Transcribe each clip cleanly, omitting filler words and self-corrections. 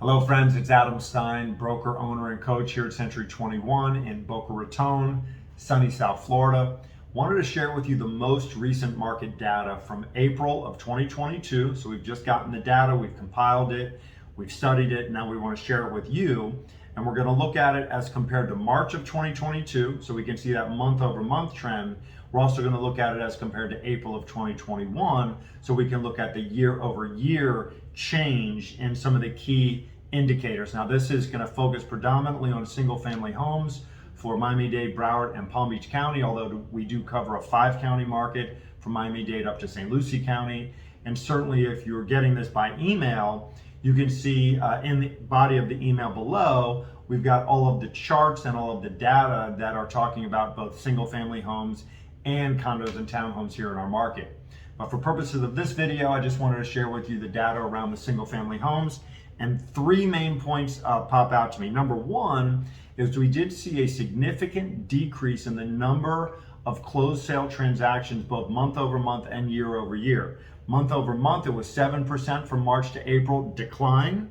Hello friends, it's Adam Stein, broker, owner, and coach here at Century 21 in Boca Raton, sunny South Florida. Wanted to share with you the most recent market data from April of 2022. So we've just gotten the data, we've compiled it, we've studied it, now we want to share it with you. And we're going to look at it as compared to March of 2022, so we can see that month over month trend. We're also going to look at it as compared to April of 2021, so we can look at the year over year change in some of the key indicators. Now, this is going to focus predominantly on single family homes for Miami-Dade, Broward, and Palm Beach County, although we do cover a 5-county market from Miami-Dade up to St. Lucie County. And certainly if you're getting this by email, you can see in the body of the email below, we've got all of the charts and all of the data that are talking about both single family homes and condos and townhomes here in our market. But for purposes of this video, I just wanted to share with you the data around the single family homes. And 3 main points pop out to me. Number one is we did see a significant decrease in the number of closed sale transactions, both month over month and year over year. Month over month, it was 7% from March to April decline.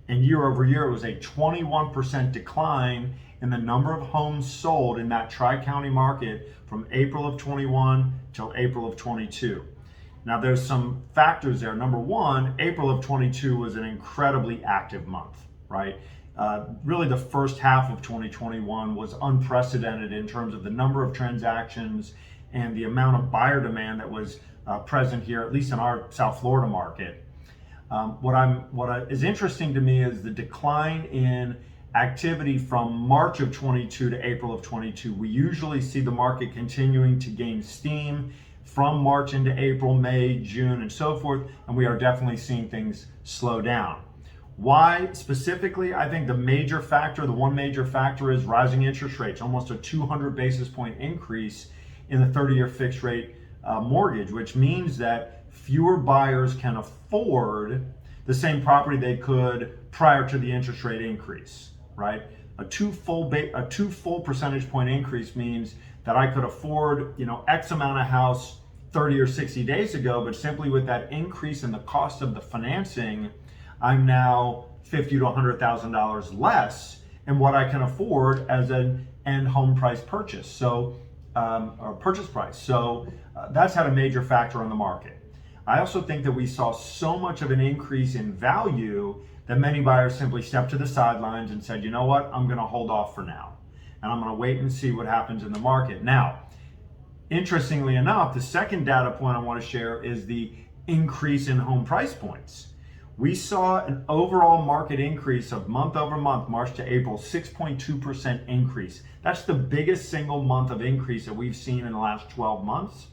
And year over year, it was a 21% decline in the number of homes sold in that Tri-County market from April of 21 till April of 22. Now there's some factors there. Number one, April of 22 was an incredibly active month, right? Really the first half of 2021 was unprecedented in terms of the number of transactions and the amount of buyer demand that was present here, at least in our South Florida market. What is interesting to me is the decline in activity from March of 22 to April of 22. We usually see the market continuing to gain steam from March into April, May, June, and so forth, and we are definitely seeing things slow down. Why specifically? I think the one major factor is rising interest rates, almost a 200 basis point increase in the 30-year fixed rate mortgage, which means that fewer buyers can afford the same property they could prior to the interest rate increase, right? A two full percentage point increase means that I could afford, X amount of house 30 or 60 days ago, but simply with that increase in the cost of the financing, I'm now $50,000 to $100,000 less in what I can afford as an end home price purchase, or purchase price. So that's had a major factor on the market. I also think that we saw so much of an increase in value that many buyers simply stepped to the sidelines and said, you know what, I'm going to hold off for now, and I'm going to wait and see what happens in the market. Now, interestingly enough, the second data point I want to share is the increase in home price points. We saw an overall market increase of month over month, March to April, 6.2% increase. That's the biggest single month of increase that we've seen in the last 12 months.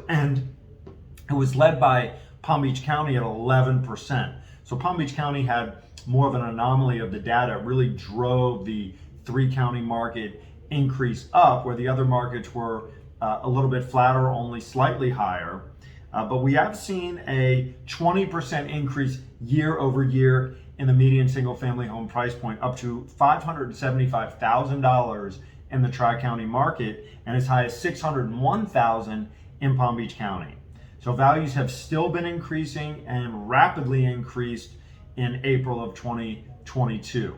And it was led by Palm Beach County at 11%. So Palm Beach County had more of an anomaly of the data. It really drove the 3-county market increase up, where the other markets were a little bit flatter, only slightly higher. But we have seen a 20% increase year over year in the median single family home price point, up to $575,000 in the Tri-County market, and as high as $601,000 in Palm Beach County. So values have still been increasing and rapidly increased in April of 2022.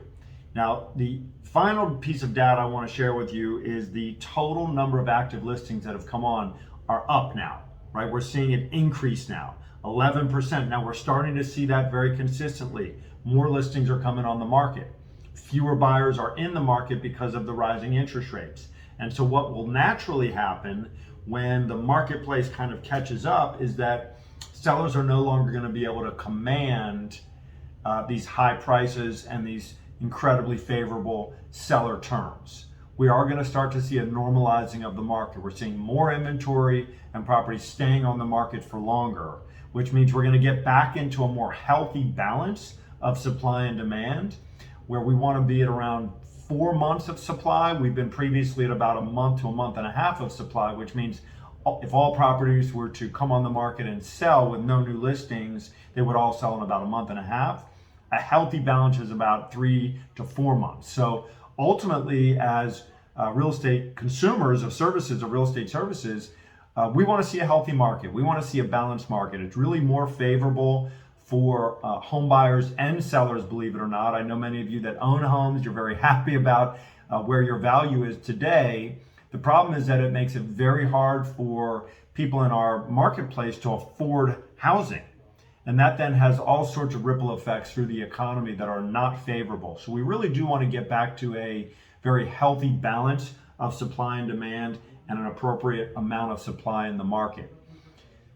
Now, the final piece of data I want to share with you is the total number of active listings that have come on are up now, right? We're seeing it increase now, 11%. Now we're starting to see that very consistently. More listings are coming on the market. Fewer buyers are in the market because of the rising interest rates. And so what will naturally happen when the marketplace kind of catches up is that sellers are no longer going to be able to command these high prices and these incredibly favorable seller terms. We are going to start to see a normalizing of the market. We're seeing more inventory and properties staying on the market for longer, which means we're going to get back into a more healthy balance of supply and demand, where we want to be at around 4 months of supply. We've been previously at about a month to a month and a half of supply, which means if all properties were to come on the market and sell with no new listings, they would all sell in about a month and a half. A healthy balance is about 3 to 4 months. So ultimately, as real estate consumers of services, of real estate services, we want to see a healthy market. We want to see a balanced market. It's really more favorable for home buyers and sellers, believe it or not. I know many of you that own homes, you're very happy about where your value is today. The problem is that it makes it very hard for people in our marketplace to afford housing. And that then has all sorts of ripple effects through the economy that are not favorable. So we really do want to get back to a very healthy balance of supply and demand and an appropriate amount of supply in the market.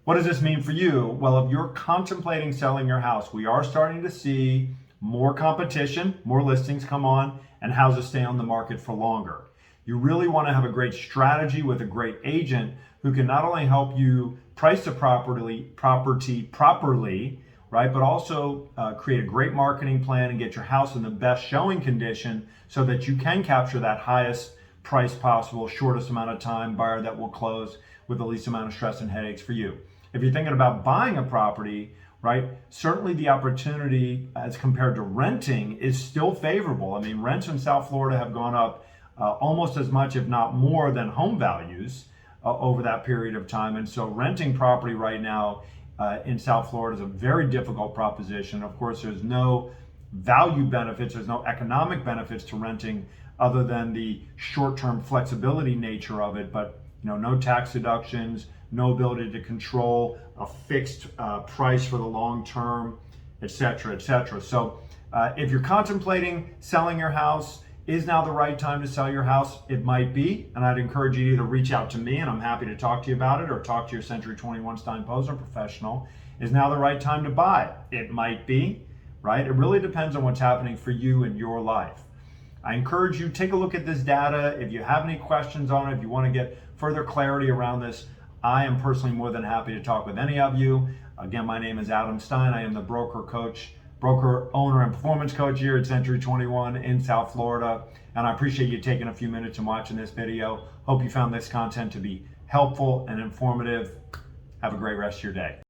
What does this mean for you? Well, if you're contemplating selling your house, we are starting to see more competition, more listings come on, and houses stay on the market for longer. You really want to have a great strategy with a great agent who can not only help you price the property properly, right, but also create a great marketing plan and get your house in the best showing condition so that you can capture that highest price possible, shortest amount of time buyer that will close with the least amount of stress and headaches for you. If you're thinking about buying a property, right, certainly the opportunity as compared to renting is still favorable. I mean, rents in South Florida have gone up almost as much, if not more, than home values over that period of time. And so renting property right now in South Florida is a very difficult proposition. Of course, there's no value benefits, there's no economic benefits to renting other than the short-term flexibility nature of it, but no tax deductions, no ability to control a fixed price for the long term, et cetera, et cetera. So if you're contemplating selling your house, is now the right time to sell your house? It might be, and I'd encourage you to either reach out to me, and I'm happy to talk to you about it, or talk to your Century 21 Stein Posner professional. Is now the right time to buy? It might be, right? It really depends on what's happening for you in your life. I encourage you, take a look at this data. If you have any questions on it, if you want to get further clarity around this, I am personally more than happy to talk with any of you. Again, my name is Adam Stein. I am the broker, owner, and performance coach here at Century 21 in South Florida. And I appreciate you taking a few minutes and watching this video. Hope you found this content to be helpful and informative. Have a great rest of your day.